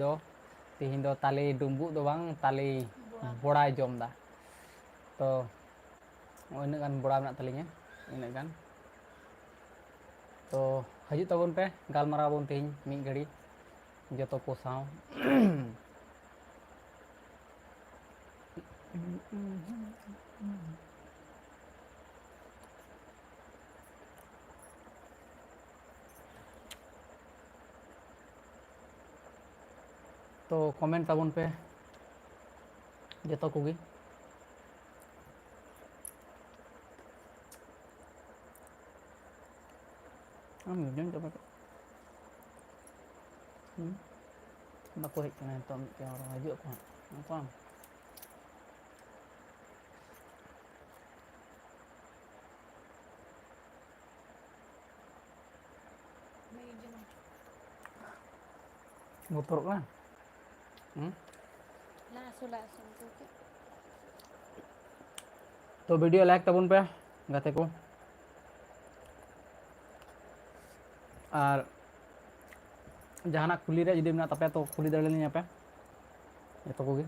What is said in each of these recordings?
do tihin do tali dumbu do bang tali borai jom da to ina kan bora menak talinya ina kan to hajut tabon pe galmarau bon tihin mid gari joto ko saw तो comment ताबन पे जतो कोगी हम जन जब बाको hedge कना तो के और हजू को motor kan तो वीडियो लाइक तबन पे गाते को और जहाना खुली रे जुदी मेना तपे तो खुली दड़े लिया पे जतो कोगी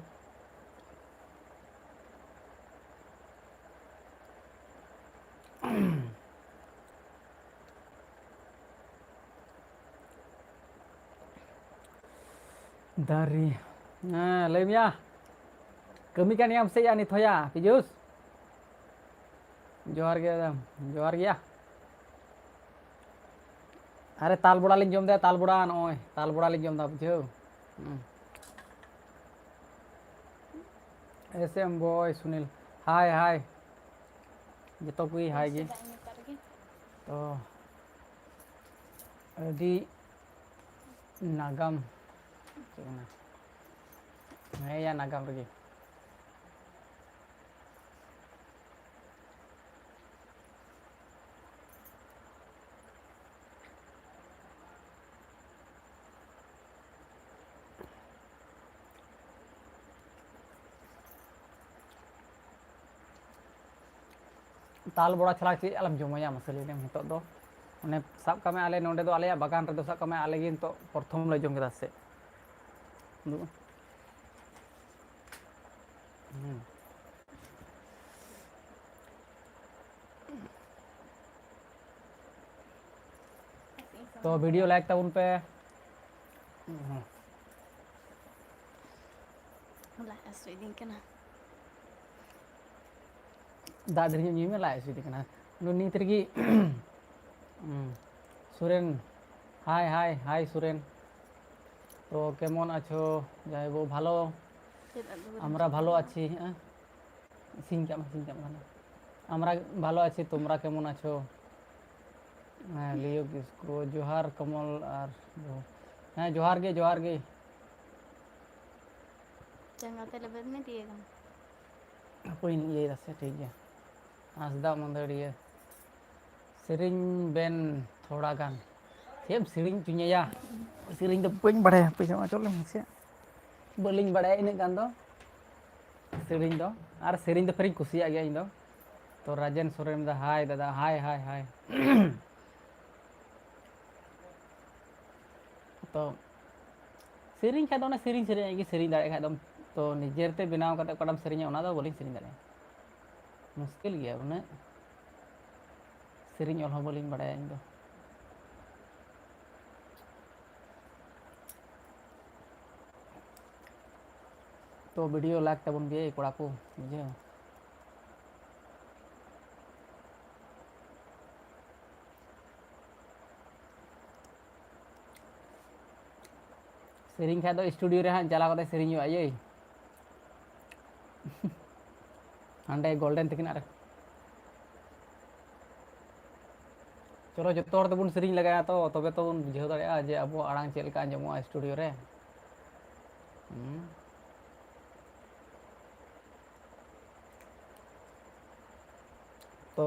dari nah lemnya kami kan yang saya ni thoya pijus जोहार गया अरे ताल बोड़ा लिंग जम दे ताल बोड़ा नय ताल बोड़ा लिंग जम दा बुझो एसएम बॉय सुनील हाय हाय जतो कोई हाय गे तो अडी नागम है या नागम रगे ताल बड़ा छला चे आलम जमाया मसली ने हितो दो माने साब कामे आले नोंडे दो आले बागान रे दो साब कामे आले गिन तो प्रथम ले जम केदा से तो वीडियो लाइक तब उन पे दादरी नी में लाए सी दिखना नी तरगी सुरेन हाय हाय हाय सुरेन तो केमन आछो जाय वो भालो আমরা ভালো আছি সিনকাম আমরা ভালো আছি তোমরা কেমন আছো হ্যাঁ লিও কিসকো जोहार कमल আর হ্যাঁ जोहार गे चंगा तेरे बाद में दिएगा कोई ये रसे ठीक है आसदा मंदड़िया सेरिंग बेन थोड़ा गान सेब सेरिंग चुनिया सेरिंग तो पेन बड़े पैसा चल से बलिंग बड़े इन गान दो सेरिंग दो और सेरिंग तो फिर कुसिया गया इन दो तो राजन सोरेन दा हाय दादा हाय हाय हाय तो सेरिंग खादो ना सेरिंग की सेरिंग दाड़े खादो तो निजेरते बनाव कते कदम सेरिंग ओना दो बोलिंग सेरिंग दाड़े मुश्किल गया उन्हें सेरिंग ओल हो बोलिंग बड़े इन दो तो वीडियो लाइक तबन भी कोड़ा को बुझे सेरिंग खा दो स्टूडियो रे हां चला कते सेरिंग आये हांडे गोल्डन तकिन आरे चलो जतो हर तबन सेरिंग लगाया तो तबे तो बन बुझाव दाड़िया जे अब आड़ांग चेल का जमो स्टूडियो रे तो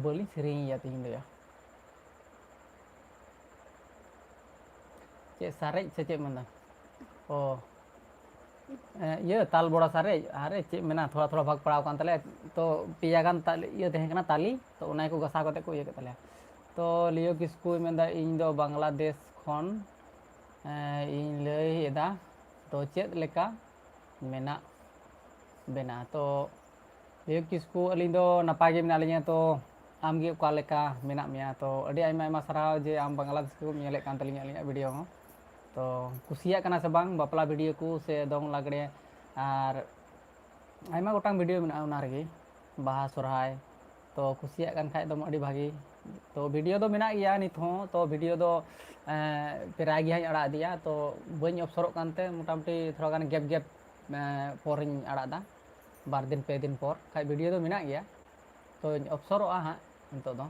बलि सेरिंग या तीन दया चे सारे से चे मंदा ओ ये ताल बड़ा सारे अरे चे मेना थोड़ा थोड़ा भाग पड़ाव कान तले तो पिया गान ये तहे कना ताली तो उना को गसा कते को ये के तले तो लियो किसकु मेंदा इन दो बांग्लादेश खन इन लई एदा तो चेद लेका मेना बेना तो लियो किसकु अलिंग दो नपाय गे मेना लिया तो आमगे उका लेका मेना मिया तो अडी आयमा आयमा सराव जे आम बांग्लादेश को मेले कान तलिया लिया वीडियो हो तो कुसिया कना से बांग बापला वीडियो को से दोंग लागड़े और आयमा गोटांग वीडियो मेना उना रगी बाहा सोरहाय तो कुसिया कान खाय दम अडी भागी तो वीडियो दो मेना गया नित हो तो वीडियो दो प्राय गे अड़ा दिया तो बनी अवसरों कानते मोटामुटी थोड़ा गान गैप गैप पोरिंग अड़ा बार दिन पे दिन पर खाय वीडियो दो मेना गया तो अवसरों हाँ नितो दो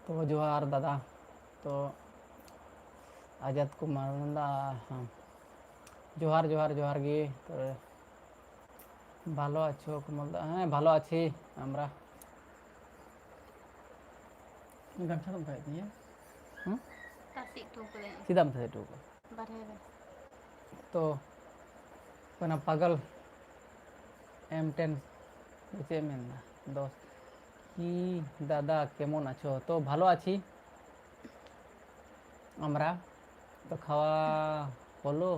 तो जोहार दादा तो आजाद कुमार नंदा हाँ जोहार जोहार जोहार गे तो ভালো আছো কমল দা হ্যাঁ ভালো আছি আমরা গামছা দম খাই দিয়ে হুম Tasik tu ko deh. Sidam থেকে টুক Barhe deh. তো কোনা পাগল M10 বুঝে মেন না দোস কি দাদা কেমন আছো তো ভালো আছি আমরা তো খাওয়া হলো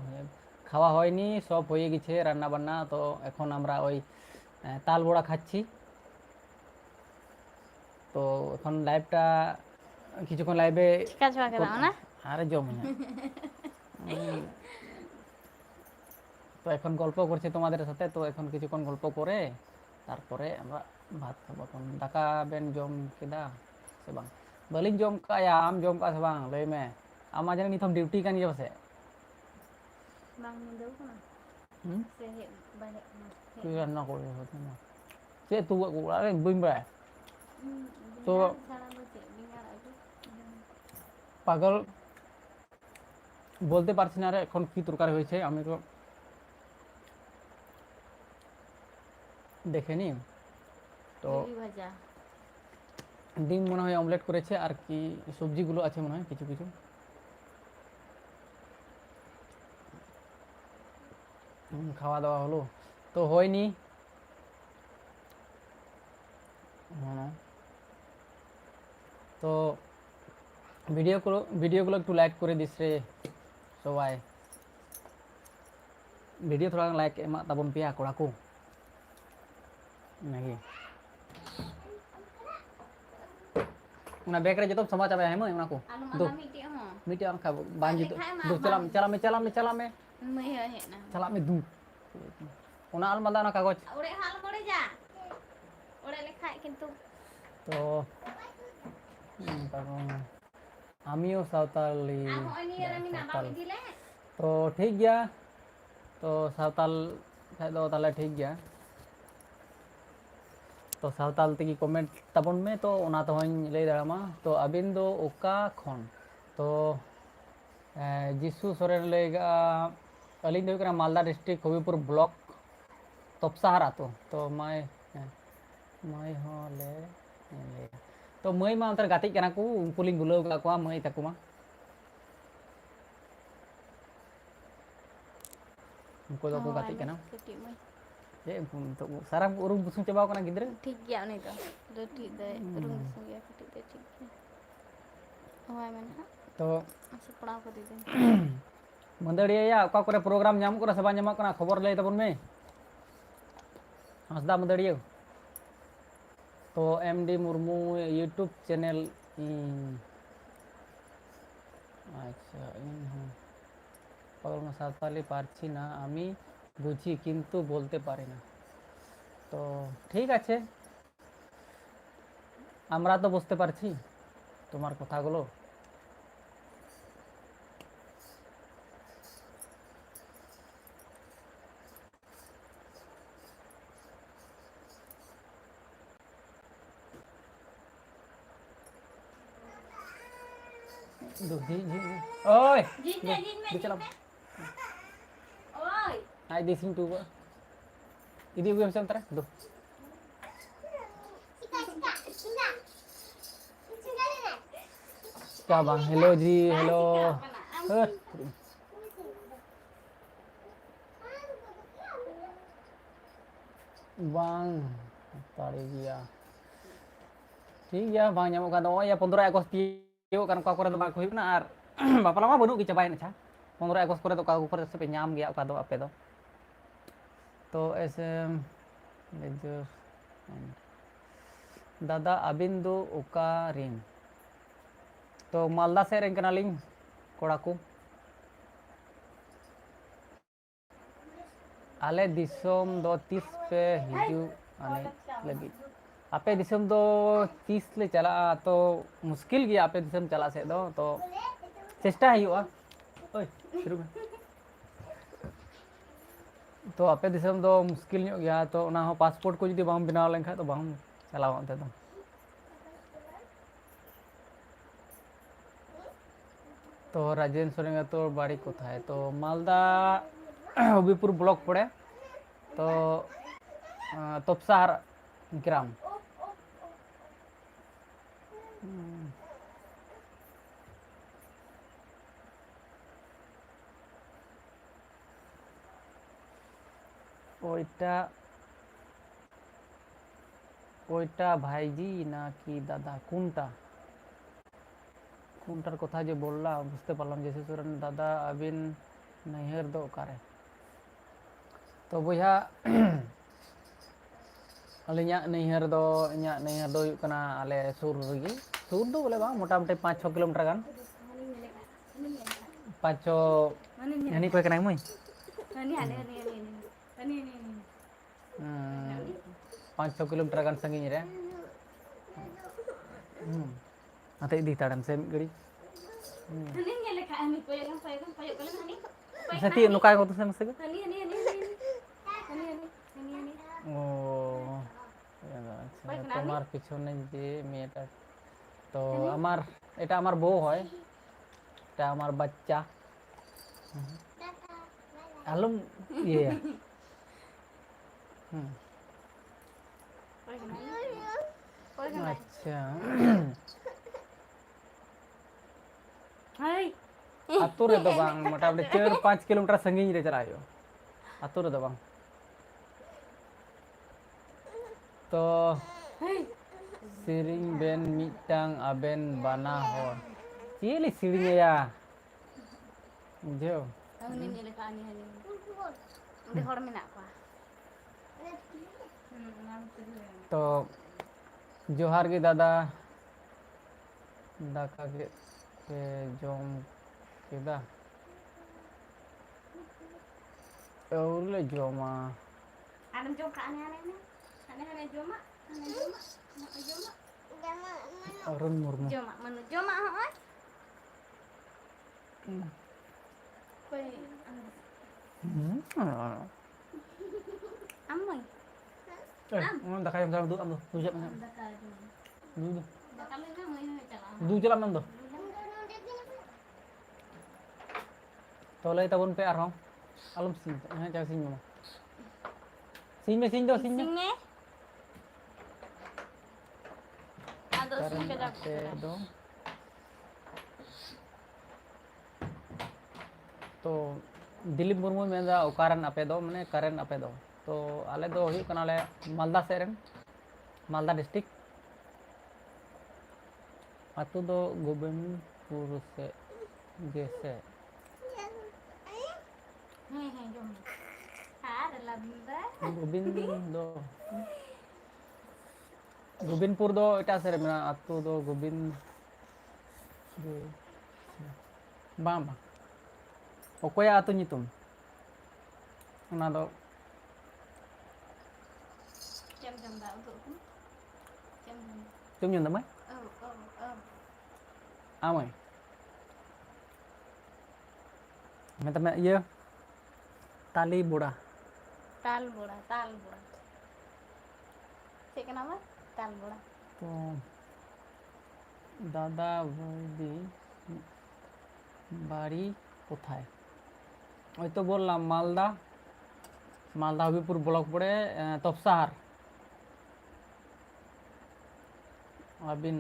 খাওয়া হয়নি সব হয়ে গেছে রান্না বান্না তো এখন আমরা ওই তাল বড়া খাচ্ছি তো এখন লাইভটা কিছুক্ষণ লাইভে ঠিক আছে বাকে দাও না আরে জমে তো এখন গল্প করছি তোমাদের সাথে তো এখন কিছুক্ষণ গল্প করে তারপরে আমরা ভাত খাবো এখন দাকা বেন জম কেদা সে বাং বলিং জম কায়া আম জম কা সে বাং লই মে আমা জানি নিথম ডিউটি কান গিয়ে বসে Bang mindaw ko na. হুম Sehe balik na. তুই রান্না করে হতো না সে তুই আরে বুঝ বেড়ায় তো Sarang mo si bingar aja. পাগল বলতে পারছি না রে এখন কি তরকারি হয়েছে আমি তো দেখেনি তো Bili bhaja. ডিম মনে হয় অমলেট করেছে আর কি সবজিগুলো আছে মনে হয় কিছু কিছু খাওয়া দাওয়া হলো তো হয়নি তো ভিডিওগুলো একটু লাইক করে দিস রে সবাই ভিডিও থোড়া লাইক এমা তাবন পিয়া কড়া কো নাকি una बैग रे जतो समाज आवे है मना को Anu दो malam iti mo. मीटे अन खा बांजी तो दो चला में May he na. चला में दू una almada ना कागज Ore hal করে যা। Ore লেখা কিন্তু তো আমিও Santali Amo ani rami na bawi dile. तो ठीक गया तो सावताल खाय दो ताले ठीक गया तो सावताल तेगी कमेंट तबन में तो ओना तो हन लई दामा तो अबिन दो ओका खन तो जिसु सोरेन लेगा अलिंग दो करा मालदा डिस्ट्रिक्ट हबीपुर ब्लॉक तपसाहारा तो मैं होले तो मैं मा अंतर गाती कना को उनको लिंग बुलाव का को मैं तक मा उनको तो को गाती कना Ketik mo. ये तो सारा उरुम बुसुं चबाव कना गिद्रे ठीक गया नहीं तो. Do ठीक दे रूम संगे ketik दे ठीक है. Awai man ha. तो Masih pernah ko dide. मंदड़िया या का करे प्रोग्राम ᱧᱟᱢ करा सबा ᱧᱟᱢ कना खबर लई तबन में हंसदा मंदड़िया तो एमडी मुर्मू यूट्यूब चैनल अच्छा পাগল সাঁওতালি পারছি না আমি বুঝি কিন্তু বলতে পারি না তো ঠিক আছে আমরা তো বুঝতে পারছি তোমার কথাগুলো Duh, Ji. Oi. Jin Duh, jin duh, celam. Oi. Hai di sini tuh, Pak. Ini gue bisa ntar, duh. Chika bang, hello ji, hello. Bang, tadi dia. ठीक है bang nyamuk kan oh ya 15 Agustus tiup kan kau korang tempat kuhip na ar berapa lama baru kita cabain aja 15 Agustus korang tu kau korang sampai nyam gaya kau tu apa tu तो ऐसे laser दादा अबिन दो उका ring तो मालदा से ring कनालिंग कोड़ा को आले दिसोम दो 30 पे हिजू आने लगी आपे दिसम दो 30 ले चला तो मुश्किल गया आपे दिसम चला से दो तो चेष्टा हुआ ओए शुरू में तो आपे दिसम दो मुश्किल ᱧᱚᱜ गया तो ना हो पासपोर्ट को जुदी बाम बनाव लेन तो बाम चलाव अंते तो तो राजेंद्र सोरेन तो बाड़ी कोथाय तो मालदा हबीपुर ब्लॉक पड़े तो तपसार ग्राम ওইটা ওইটা ভাইজি নাকি দাদা কোনটা কোনটার কথা যে বললাম বুঝতে পারলাম যে সুরেন দাদা আবিন নৈহার দো কারে तो boya alinya nैहर do inya nैहर do huyuk kana ale sur regi sur do boleh bang motamoti 5-6 kilometer kan 5 ini koy kenang muy ini 5-6 kilometer kan sanggini re nanti di tadan sem gari Sati nukai ko to sa masaga ও আচ্ছা তোমার পিছনে যে মেয়েটা তো আমার এটা আমার বউ হয় এটা আমার বাচ্চা আলম ইয়ে আচ্ছা atur itu bang motamoti 4-5 kilometer sanggini re chalayo atur itu bang तो सिरिंग Ben मिटang aben bana hor cili siringnya ya jo ini leka ani udah hor menak pa तो जोहार की दादा दाका के जोम किदा औरले जोमा Adam jom ka aneh-aneh aneh-aneh joma joma Arun murmu joma manu joma hoy koy amoy dakay am salam du am do tujak du dakale na moy chala du jalan am do to lay tabon pe arhong alum sin ha cha sin mo sin do sin me ado sin ke dak do तो दिलीप मुर्मू मेंदा ओकारण आपे दो माने करेन आपे दो तो आले दो हुई कनाले मालदा सेरेन मालदा डिस्ट्रिक्ट अतु दो गोविंदपुर से जैसे jom dalam ba गोविंदपुर दो एटा सेरे मेना अतु दो गोविंद बाम ओकोया अतु नितुम ona do jam ba untuk jam tum nyun tamai amai metame iya tali buda tal bola cek kenapa tal bola तो दादा बौदी বাড়ি কোথায় ওই তো বললাম মালদা হবিপুর ব্লক পড়ে তপসাহার আবিন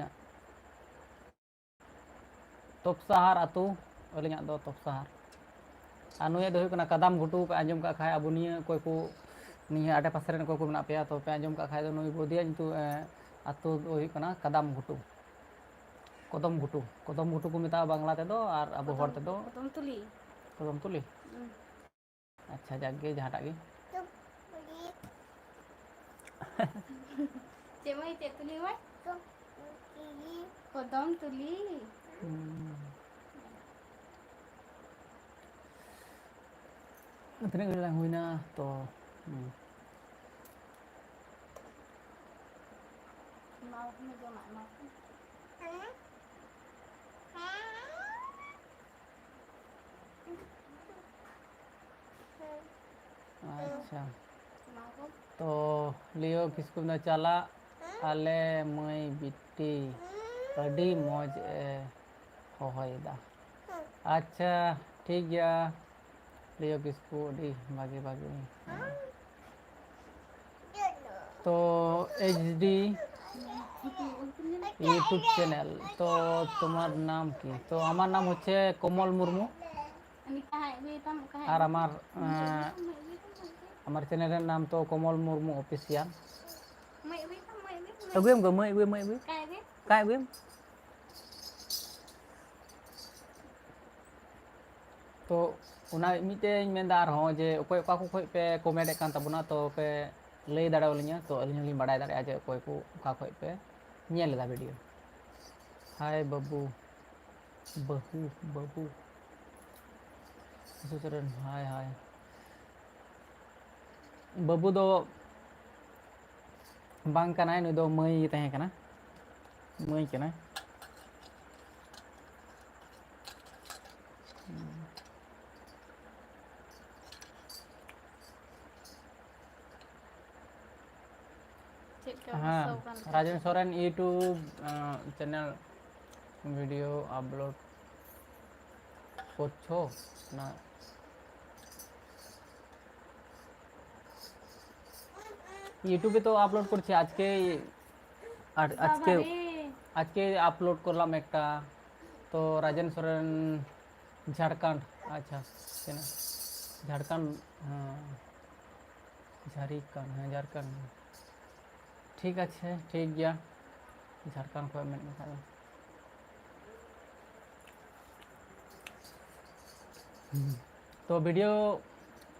तपसाहार आतु अलियां दो तपसाहार और नुया दो हुई कदम घुटू पे आंजम का खाए अब निया कोई को निया आटे पासे रे कोई को मना पे तो पे आंजम का खाए तो नुई बोदिया किंतु आतु दो हुई कदम घुटू कदम घुटू को मिता बांग्ला ते दो और अब हर ते दो Kotom tuli. कदम तुली अच्छा जागे जहाटा गे Cik mai cik tuli mai? Kotom tuli. Tinaga lang huwi na to. Mau kena jom mak mau. अच्छा Mau ko. तो लियो किसको ना चला आले मई बिट्टी अडी मौज होइदा अच्छा ठीक गया लियो किसको अडी भागे भागे तो एचडी यूट्यूब चैनल तो तुम्हार नाम की तो हमार नाम होच्छे कोमल Murmu Ani kahai be tam kahai. और हमार चैनल नाम तो Komal Murmu official Mai be tam mai be. अगुएम गो मई मई Kai be. काय अगुएम तो उना मिटे मेंदा रहो जे ओकोय ओका को खोय पे कमेंट कान तबुना तो पे लay दाड़ा वलिया तो अलिन लिन बाडाय दाड़ा जे ओकोय को ओका खोय पे नेल दा वीडियो हाय बबू बहू बबू सुचरन हाय हाय बबू दो बांग कनाय नु दो मई तहे कना मई कना Cik ka हाँ besau kan. Rajan Soren YouTube channel video upload করছো না ইউটিউবে তো আপলোড করছি আজকে আজকে আজকে আপলোড করলাম একটা তো রাজেন সোরেন ঝাড়খণ্ড আচ্ছা চেনা ঝাড়খণ্ড হ্যাঁ ঝাড়খণ্ড হ্যাঁ ঝাড়খণ্ড ঠিক আছে ঠিক গিয়া ঝাড়খণ্ড খোয়া মেন কথা तो वीडियो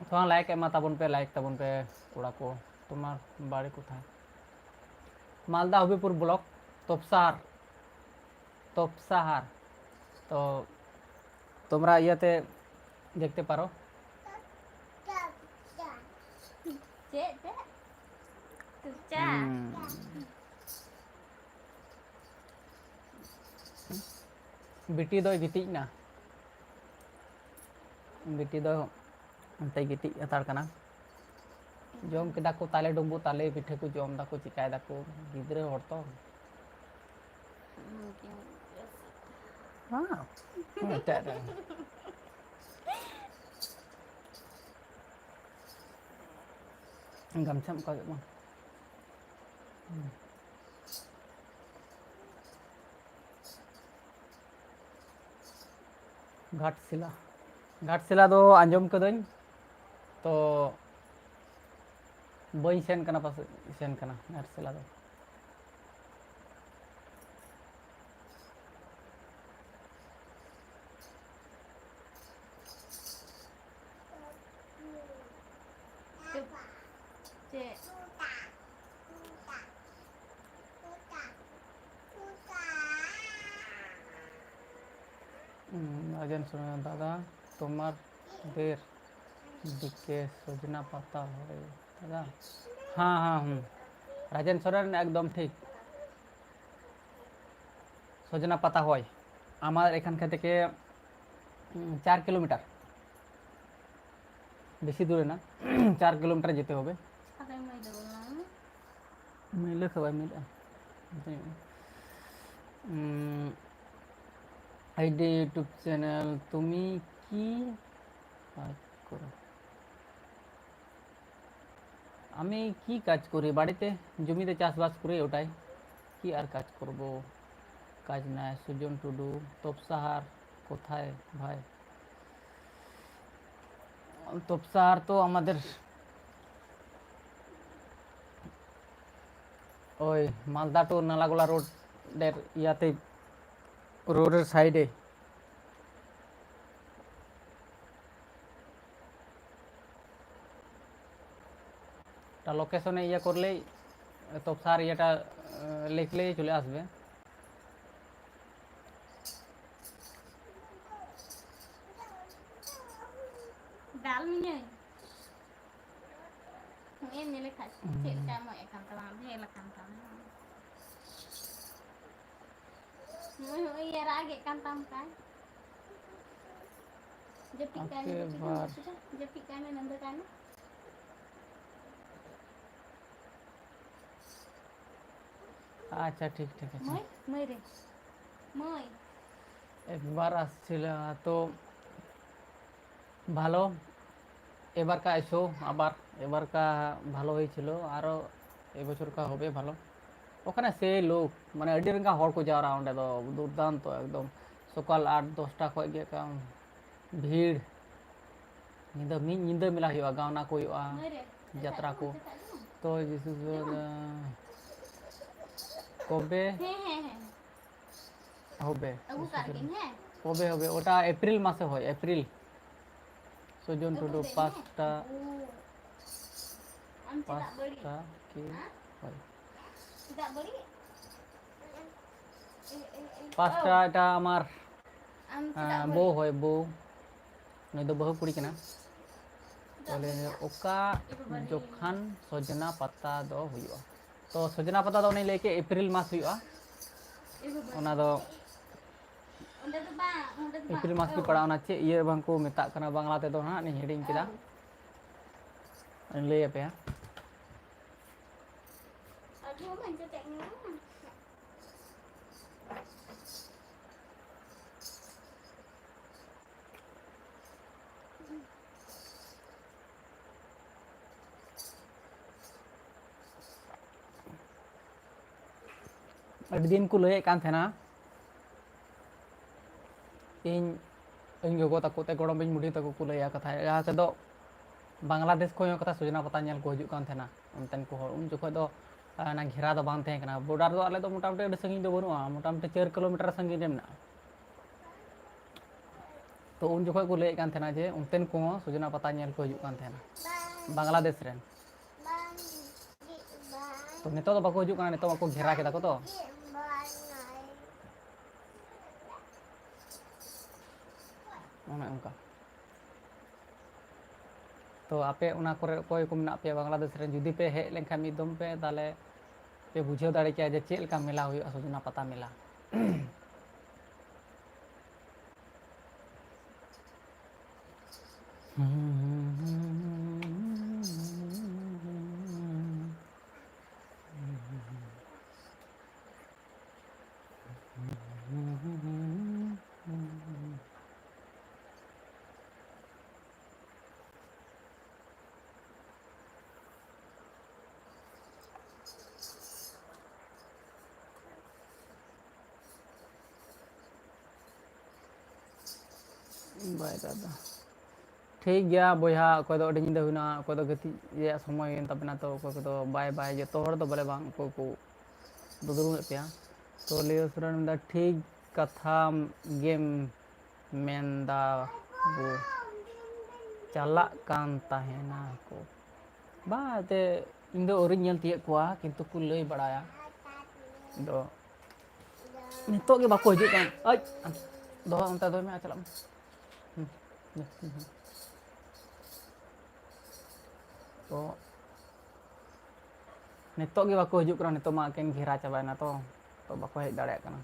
थोड़ा लाइक एमा ताबन पे लाइक ताबन पे कोड़ा को तुम्हार बाड़ी को था मालदा हबीपुर ब्लॉक तोपसाहार तो তোমরা ইয়াতে দেখতে পারো Cik cik. Tu ca. बिटी दो गिटिज ना बिटी दो अंते गिटिज हतार कना जम केदा को ताले डुम्बु ताले पिठे को जम दा को चिकाय दा को गिद्रे हर तो Mungkin हां गमछम का बang घाटशिला दो आंजम कदኝ तो बई सेन कना पास सेन कना घाटशिला दो cik. राजन सुना दादा तुम्हार देर दिखे सजना पाता हो दादा हाँ हाँ राजन सोरेन एकदम ठीक सजना पाता হয় আমার এখান থেকে 4 কিলোমিটার বেশি দূরে না 4 কিলোমিটার যেতে হবে Pakai mai doang. মিলে সবাই মিলে আইডি ইউটিউব চ্যানেল তুমি কি কাজ করো আমি কি কাজ করি বাড়িতে জমিতে চাষবাস করি ওটাই কি আর কাজ করব কাজ নাই সুজন টুডু তপসাহার কোথায় ভাই? তপসার তো আমাদের ওই মালদা টু নালাগোলা রোডের ইয়াতে, রোডের সাইডে। তা লোকেশনে ইয়ে করলেই তপসার ইয়েটা লিখলেই চলে আসবে। ডাল মিনে এমনি লেখা ᱪᱮᱫ ᱞᱮᱠᱟ ᱮᱢᱚᱜ ᱠᱟᱱ ᱛᱟᱢᱟ ᱵᱷᱮᱞ ᱟᱠᱟᱱ ᱛᱟᱢᱟ ᱱᱩᱭ ᱤᱭᱟᱹ ᱨᱟᱜᱮᱫ ᱠᱟᱱ ᱛᱟᱢ ᱠᱟᱭ ᱡᱟᱹᱯᱤᱫ ᱠᱟᱭ ᱢᱮ ᱡᱟᱹᱯᱤᱫ ᱠᱟᱭ ᱢᱮ ᱱᱚᱸᱰᱮ ᱠᱟᱭ ᱢᱮ আচ্ছা ঠিক ঠিক আছে। মই মই রে মই একবার আসছিল তো ভালো, এবারকা এসো আবার, এবারকা ভালো হয়েছিল, আরও এবছরকা হবে ভালো। ওখানে সেই লোক মানে আᱹᱰᱤ ᱨᱮᱸᱜᱟ ᱦᱚᱲ ᱠᱚ ᱡᱟᱣᱨᱟ ᱚᱸᱰᱮ ᱫᱚ দুর্দান্ত একদম, সকাল 8-10টা ᱠᱷᱚᱡ ᱜᱮ ᱮᱠᱫᱚᱢ ভিড়, ᱧᱤᱫᱟᱹ ᱢᱤᱫ ᱧᱤᱫᱟᱹ ᱢᱮᱞᱟ ᱦᱩᱭᱩᱜᱼᱟ, ᱜᱟᱣᱱᱟ ᱠᱚ ᱦᱩᱭᱩᱜᱼᱟ, যাত্রা को। তো কবে হ্যাঁ হ্যাঁ হ্যাঁ হবে আবু কারগিন হ্যাঁ কবে হবে ওটা? এপ্রিল মাসে হয়, এপ্রিল। সুজন টুডু 5টা আম চেদাক বড়ি কি হয়? চেদাক বড়ি 5টা এটা আমার আম চেদাক বউ হয়, বউ ᱱᱩᱭ ᱫᱚ ᱵᱟᱹᱦᱩ ᱠᱩᱲᱤ ᱠᱟᱱᱟ। ᱵᱚᱞᱮ ᱚᱠᱟ ᱡᱚᱠᱷᱟᱱ ᱥᱚᱡᱱᱟ ᱯᱟᱛᱟ ᱫᱚ ᱦᱩᱭᱩᱜᱼᱟ? তো সজনা পাতা তো উনি ᱞᱟᱹᱭ ᱠᱮᱫ এপ্রিল মাস হুᱭᱩᱜᱼᱟ, ᱚᱱᱟ ᱫᱚ ᱚᱸᱰᱮ ᱫᱚ ᱵᱟᱝ ᱚᱸᱰᱮ ᱫᱚ এপ্রিল মাস ᱜᱮ ᱯᱟᱲᱟᱜᱼᱟ। ᱚᱱᱟ ᱪᱮᱫ ᱤᱭᱟᱹ ᱵᱟᱝ ᱠᱚ ᱢᱮᱛᱟᱜ ᱠᱟᱱᱟ ᱵᱟᱝᱞᱟ ᱛᱮᱫᱚ ᱦᱟᱸᱜ ᱤᱧ ᱦᱤᱲᱤᱧ ᱠᱮᱫᱟ, ᱞᱟᱹᱭ ᱟᱯᱮᱭᱟ। Aduh, manjat teknya. ᱟᱹᱰᱤ ᱫᱤᱱ ᱠᱚ ᱞᱟᱹᱭᱮᱫ ᱠᱟᱱ ᱛᱟᱦᱮᱱᱟ, ᱤᱧ ᱜᱚᱜᱚ ᱛᱟᱠᱚ ᱛᱮ ᱜᱚᱲᱚᱢ ᱤᱧ ᱵᱩᱰᱷᱤ ᱛᱟᱠᱚ ᱠᱚ ᱞᱟᱹᱭᱟ ᱠᱟᱛᱷᱟ, ᱡᱟᱦᱟᱸ ᱛᱮᱫᱚ বাংলাদেশ ᱠᱷᱚᱡ ᱦᱚᱸ ᱠᱟᱛᱷᱟ ᱥᱚᱡᱱᱟ ᱯᱟᱛᱟ ᱧᱮᱞ ᱠᱚ ᱦᱤᱡᱩᱜ ᱠᱟᱱ ᱛᱟᱦᱮᱱᱟ ᱚᱱᱛᱮᱱ ᱠᱚ ᱦᱚᱲ। ᱩᱱ ᱡᱚᱠᱷᱚᱡ ᱫᱚ ᱚᱱᱟ ᱜᱷᱮᱨᱟ ᱫᱚ ᱵᱟᱝ ᱛᱟᱦᱮᱸ ᱠᱟᱱᱟ, ᱵᱚর্ডার ᱫᱚ ᱟᱞᱮ ᱫᱚ ᱢᱳᱴᱟᱢᱩᱴᱤ ᱟᱹᱰᱤ ᱥᱟᱺᱜᱤᱧ ᱫᱚ ᱵᱟᱹᱱᱩᱜᱼᱟ, ᱢᱳᱴᱟᱢᱩᱴᱤ 4 ᱠᱤᱞᱳᱢᱤᱴᱟর ᱥᱟᱺᱜᱤᱧ ᱨᱮ ᱢᱮᱱᱟᱜᱼᱟ। তো ᱩᱱ ᱡᱚᱠᱷᱚᱡ ᱠᱚ ᱞᱟᱹᱭᱮᱫ ᱠᱟᱱ ᱛᱟᱦᱮᱱᱟ ᱡᱮ ᱚᱱᱛᱮᱱ ᱠᱚᱦᱚᱸ ᱥᱚᱡᱱᱟ ᱯᱟᱛᱟ ᱧᱮᱞ ᱠᱚ ᱦᱤᱡᱩᱜ ᱠᱟᱱ ᱛᱟᱦᱮᱱᱟ, বাংলাদেশ ᱨᱮᱱ। তো ᱱᱤᱛᱚᱜ ᱫᱚ ᱵᱟᱠᱚ ᱦᱤᱡᱩᱜ ᱠᱟᱱᱟ, ᱱᱤᱛᱚᱜ ᱢᱟᱠᱚ ᱜᱷᱮᱨᱟ ᱠᱮᱫᱟ ᱠᱚ, ᱛᱚ ᱚᱱᱮ ᱚᱱᱠᱟ। তো ᱟᱯᱮ ᱚᱱᱟ ᱠᱚᱨᱮ ᱚᱠᱚᱭ ᱠᱚ ᱢᱮᱱᱟᱜ ᱯᱮᱭᱟ ᱵᱟᱝᱞᱟদেশ ᱨᱮᱱ, ᱡᱩᱫᱤ ᱯᱮ ᱦᱮᱡ ᱞᱮᱱᱠᱷᱟᱱ ᱢᱤᱫ ᱫᱚᱢ ᱯᱮ, ᱛᱟᱦᱚᱞᱮ ᱯᱮ ᱵᱩᱡᱷᱟᱹᱣ ᱫᱟᱲᱮ ᱠᱮᱭᱟ ᱡᱮ ᱪᱮᱫ ᱞᱮᱠᱟ ᱢᱮᱞᱟ ᱦᱩᱭᱩᱜᱼᱟ, ᱥᱚᱡᱱᱟ ᱯᱟᱛᱟ ᱢᱮᱞᱟ। ᱵᱟᱭ ᱫᱟᱫᱟ ᱴᱷᱤᱠ ᱜᱮᱭᱟ ᱵᱚᱭᱦᱟ, ᱚᱠᱚᱭ ᱫᱚ ᱟᱹᱰᱤ ᱧᱤᱫᱟᱹ ᱦᱩᱭᱱᱟ, ᱚᱠᱚᱭ ᱫᱚ ᱜᱟᱛᱮᱜ ᱨᱮᱭᱟᱜ ᱥᱚᱢᱚᱭ ᱦᱩᱭᱮᱱ ᱛᱟᱵᱮᱱᱟ, ᱛᱚ ᱚᱠᱚᱭ ᱠᱚᱫᱚ ᱵᱟᱭ ᱵᱟᱭ, ᱡᱚᱛᱚ ᱦᱚᱲ ᱫᱚ ᱵᱚᱞᱮ ᱵᱟᱝ, ᱚᱠᱚᱭ ᱠᱚ ᱫᱩᱫᱲᱩᱵᱮᱫ ᱯᱮᱭᱟ। ᱛᱚ ᱞᱤᱭᱳ ᱥᱚᱨᱮᱱ ᱢᱮᱱᱫᱟ ᱴᱷᱤᱠ ᱠᱟᱛᱷᱟ ᱜᱮᱢ ᱢᱮᱱᱫᱟ ᱵᱚ, ᱪᱟᱞᱟᱜ ᱠᱟᱱ ᱛᱟᱦᱮᱱᱟ ᱠᱚ ᱵᱟᱝ, ᱮᱱᱛᱮ ᱤᱧ ᱫᱚ ᱟᱹᱣᱨᱤᱧ ᱧᱮᱞ ᱛᱤᱭᱳᱜ ᱠᱚᱣᱟ, ᱠᱤᱱᱛᱩ ᱠᱚ ᱞᱟᱹᱭ ᱵᱟᱲᱟᱭᱟ। ᱫᱚ ᱱᱤᱛᱚᱜ ᱜᱮ ᱵᱟᱠᱚ ᱦᱤᱡᱩᱜ ᱠᱟᱱ, ᱫᱚᱦᱚ ᱚᱱᱛᱮ ᱫᱚᱦᱚᱭ ᱢᱮ, ᱪᱟᱞᱟᱜ ᱢᱮ। ᱛᱚ ᱱᱤᱛᱚᱜ ᱜᱮ ᱵᱟᱠᱚ ᱦᱤᱡᱩᱜ ᱠᱟᱱᱟ, ᱱᱤᱛᱚᱜ ᱢᱟ ᱮᱠᱮᱱ ᱜᱷᱮᱨᱟ ᱪᱟᱵᱟᱭᱮᱱᱟ, ᱛᱚ ᱵᱟᱠᱚ ᱦᱮᱡ ᱫᱟᱲᱮᱭᱟᱜ ᱠᱟᱱᱟ।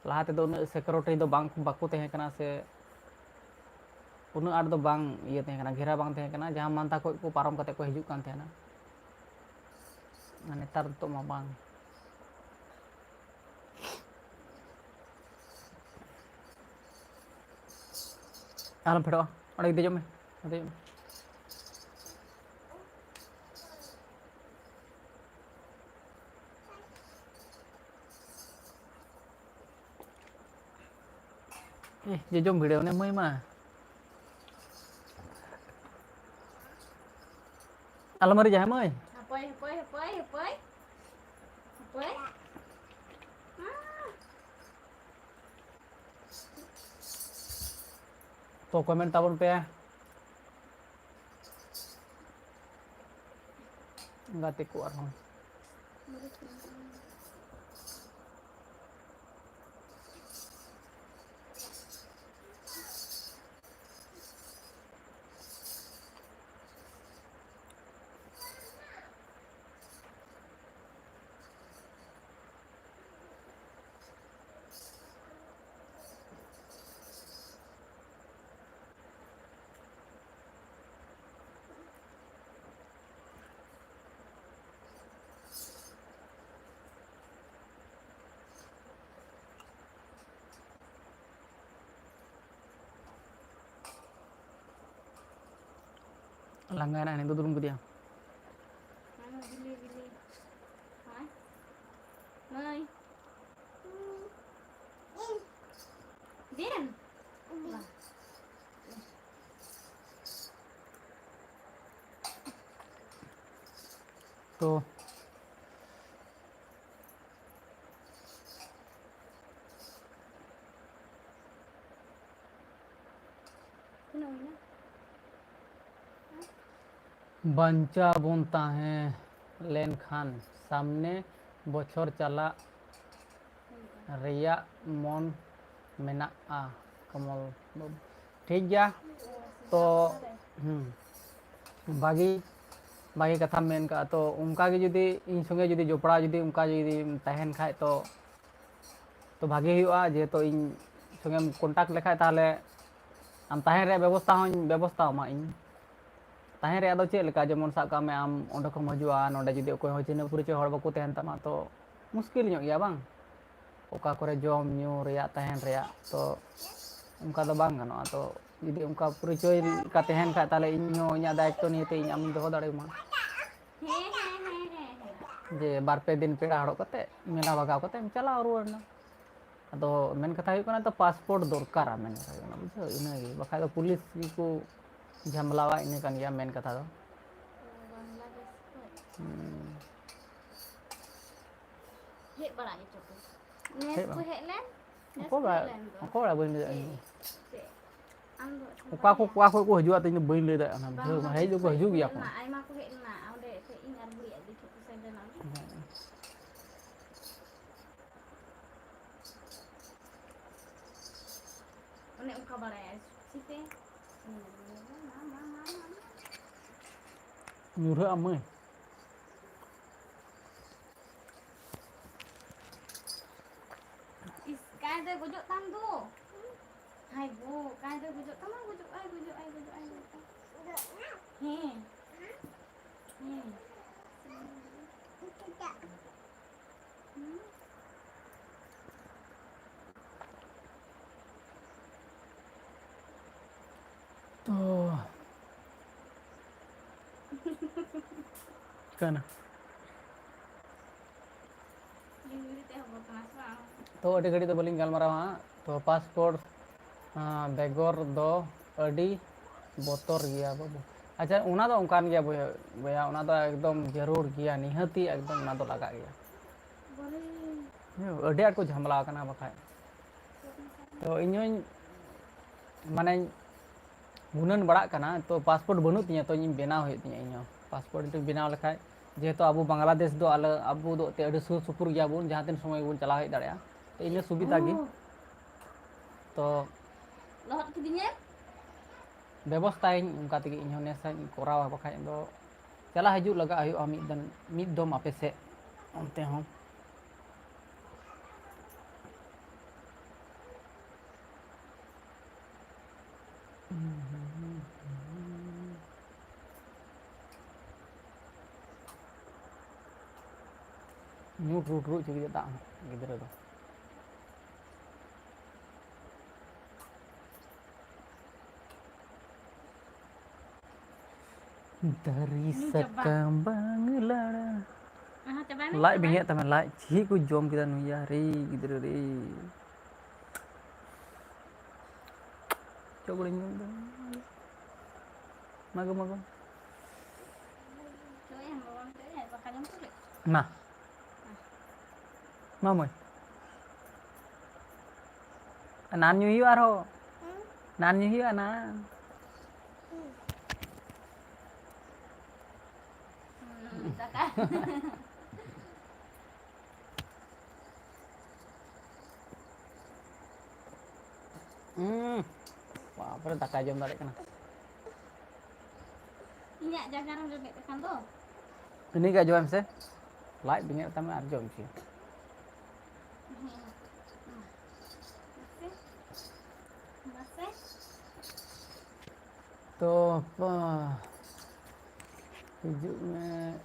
ᱞᱟᱦᱟ ᱛᱮᱫᱚ ᱩᱱᱟᱹᱜ ᱥᱤᱠᱩᱨᱤᱴᱤ ᱫᱚ ᱵᱟᱠᱚ ᱛᱟᱦᱮᱸ ᱠᱟᱱᱟ, ᱥᱮ ᱩᱱᱟᱹᱜ ᱟᱸᱴ ᱫᱚ ᱵᱟᱝ ᱤᱭᱟᱹ ᱛᱟᱦᱮᱸ ᱠᱟᱱᱟ, ᱜᱷᱮᱨᱟ ᱵᱟᱝ ᱛᱟᱦᱮᱸ ᱠᱟᱱᱟ, ᱡᱟᱦᱟᱸ ᱢᱟᱱᱛᱟ ᱠᱷᱚᱡ ᱠᱚ ᱯᱟᱨᱚᱢ ᱠᱟᱛᱮ ᱠᱚ ᱦᱤᱡᱩᱜ ᱠᱟᱱ ᱛᱟᱦᱮᱱᱟ। ᱱᱮᱛᱟᱨ ᱱᱤᱛᱚᱜ ᱢᱟ ᱵᱟᱝ। ᱟᱞᱚᱢ ᱯᱷᱮᱰᱚᱜᱼᱟ, ᱚᱸᱰᱮ ᱜᱮ ᱫᱮᱡᱚᱜ ᱢᱮ, ᱫᱮᱡᱚᱜ ᱢᱮ। je jom video ne mai mah. Almari jah mai. Hapoi, hapoi, hapoi, hapoi. Hapoi. तो कमेंट ताबन पे गाते को आरहon. Langganan itu turun ke dia. Mana bili bili. Hai. Mai. Din. Lah. तो Kenapa? बंचा बुनता है लेन खान सामने बछर चला रिया मन मेनाआ कमल बाबू ठीक गया तो बागी बागी कथा मेन का तो उनका के जुदी इन संगे जुदी जोपड़ा जुदी उनका जुदी तहन खाय तो भागे हुआ जे तो इन संगे कांटेक्ट लेखाय ताहले आम तहन रे व्यवस्था मा इन तहन रे आदो चेक लेका जेमन साब कामे आम ओंडे खम हजुआ नोंडे जुदी ओकोय हो चिन्ह परिचय हर बाको तहन तमा तो मुश्किल ᱧᱚᱜ गया बांग ओका करे जम ᱧᱩ ᱨᱮᱭᱟᱜ तहन ᱨᱮᱭᱟᱜ तो उनका तो बांग गानोआ तो जुदी उनका परिचय का तहन खाय ताले इन हो इᱧᱟ दायित्व नियते इन आम दोहो दाड़ेमा जे बार पे दिन पेड़ा हड़ो कते मेला बगाव कते चलाव रुवारना अदो मेन कथा हुई कना तो पासपोर्ट दरकारा मेन कथा हुई बुझो इना गे बखा तो पुलिस को झमलावा इन कान गया मेन कथा दो Hek bala ni coba. Nes ku hek len. को बड़ा बन Am ओका को हजुआ तो इन बइन ले दा ना बुझो मा हेजो को हजु गया को ai ma ku hek na onde te ingar beli di tu saya dan One uka bala ya sipe. nyuruh amai Is kai de gojok tam tu. Hai bu, kai de gojok tam gojok ai. He. He. तो कहना तो अड़ी घड़ी तो बलिंग गलमारावा तो passport बेगर दो अड़ी बोतर गया बाबू अच्छा उना तो उनकान गया भैया उना तो एकदम जरूर गया निहती एकदम उना तो लगा गया अड़ी आट को झमला कना बखाय तो इन माने गुनन बड़ा कना तो पासपोर्ट बनू तिया तो इन बनाव हे तिया इन पासपोर्ट तो बनाव लेखाय जेहेतु अब बांग्लादेश दो आले अब दो ते अड़ी सुर सुपुर गया बुन जहां तीन समय बुन चला हे दाड़या तो इन सुविधा गी तो Lohot kidinya? व्यवस्था उनका तक इन नेसा कोरावा बखाय दो चला हजु लगा हुआ मिद दम आपे से अंते हम ᱧᱩᱴ ᱨᱩᱴ ᱨᱩ ᱪᱩᱜᱤ ᱫᱟᱜ ᱜᱤᱫᱽᱨᱟᱹ ᱫᱚ dari sakam banglara Coba लाइ बिंगे तमे लाइ ची को जोम किदा नुया रे गिद्र रे coba ini mago mago Coba yang bawang tu ya, bakal yang kulit. nah mama nan như hiu aro nan như hiu ana Tak kan? wah pada tak aja balik kena Ingat jangan orang lebih tekan tu. ini gak jual sih like bingit tambah arjo sih Masih. तो हिजुग में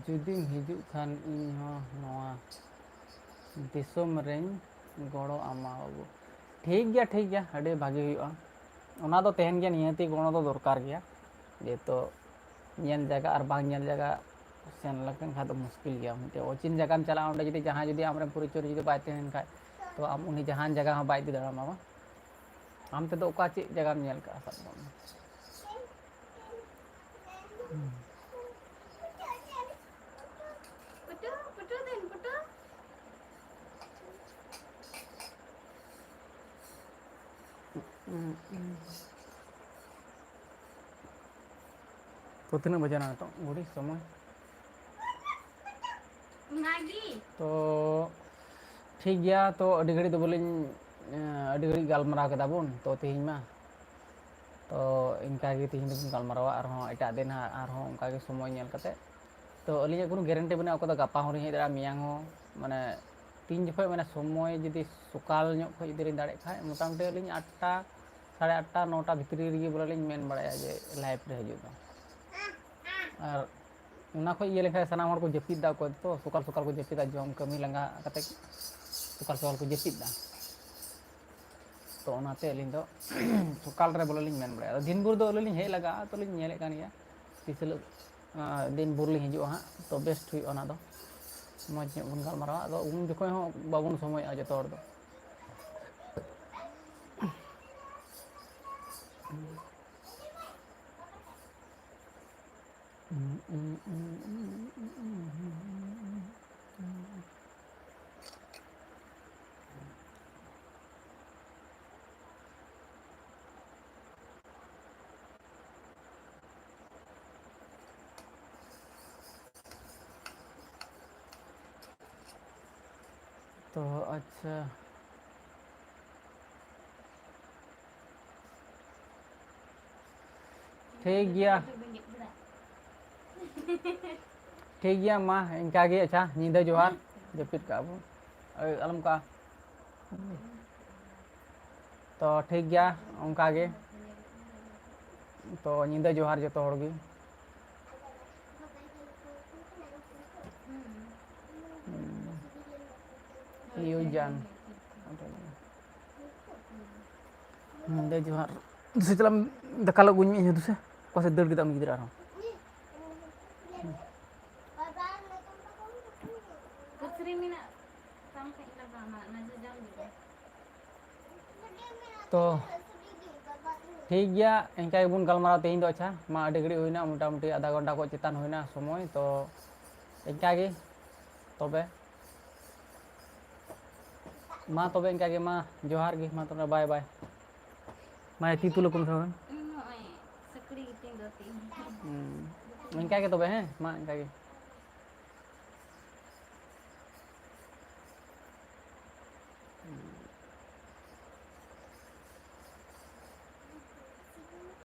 जुदी हिजुग खान इन नवा Disom rain गड़ो आमा बाबू ठीक गया अड़े भागे हुआ ओना तो तहन गया नियति गणो तो दरकार गया ये तो ñel jaga ar bang ñel jaga sen lakan खा तो मुश्किल गया मिटे ओचिन जगह में चला ओंडे जदी जहां जदी आमरे परिचय जदी बाय तहन खाय तो आम उनी जहां जगह हम बाय दी दाड़ा मामा आम ते तो ओका चे जगह में ñel का सब Putu dan putu. तो तीन बजे ना तो बुढ़ी समय Lagi. तो ठीक गया तो अड़ी घड़ी तो बोले अड़ी घड़ी गालमराव केदा बुन तो तेहिं मा तो इनका गे तेहिं दो गालमरावा आर हों एटा दिन आर हों उनका गे समय नेल कते तो अलिया कोनो गारंटी बना ओको तो गापा हों हेज दाड़ा मियांग हों माने तीन जखोय माने समय जदि सकाल ᱧᱚᱜ खय जदि दाड़े खाय मोटामुटी अलिኝ 8टा 8:30 9टा भितरी रेगे बोले लिኝ मेन बड़ाया जे लाइव रे हजू दो और उना खय ये लेखा सनाम हर को जपिद दा को तो सकाल सकाल को जपिदा जम कमी लंगा कते सकाल सकाल को जपिदा तो ओनाते अलिኝ दो सकाल रे बोले लिኝ मेन बड़ाया दिन भर दो अलिኝ हे लगा तो लिኝ नेले कान गया तिसलो दिन भर लिኝ हिजू हा तो बेस्ट हुई ओना दो मज ᱧᱚᱜ बन गालमारावा तो उन जखोय हो बाबुन समय आ जतो हर दो तो अच्छा ठीक गया ठीक गया माँ इनका गे अच्छा नींद जोहार जपित का अब अलम का तो ठीक गया उनका गे तो नींद जोहार जो तो होगी Yujan नींद जोहार दूसरे चला दकालो गुñ mi दूसरे pas deur kita mi gidra Putri mina sampai laba na jam gitu. तो ठीक गया इनका बन गलमाराव तेहिं दो अच्छा मा अड़ी घड़ी हुईना मोटामुटी आधा घंटा को चितान हुईना समय तो इनका गे तबे मा तबे इनका गे मा जोहार गे मा तबे बाय बाय मा ती तुलकुम थवन Sekali gitu. इनका गे तबे हैं मा इनका गे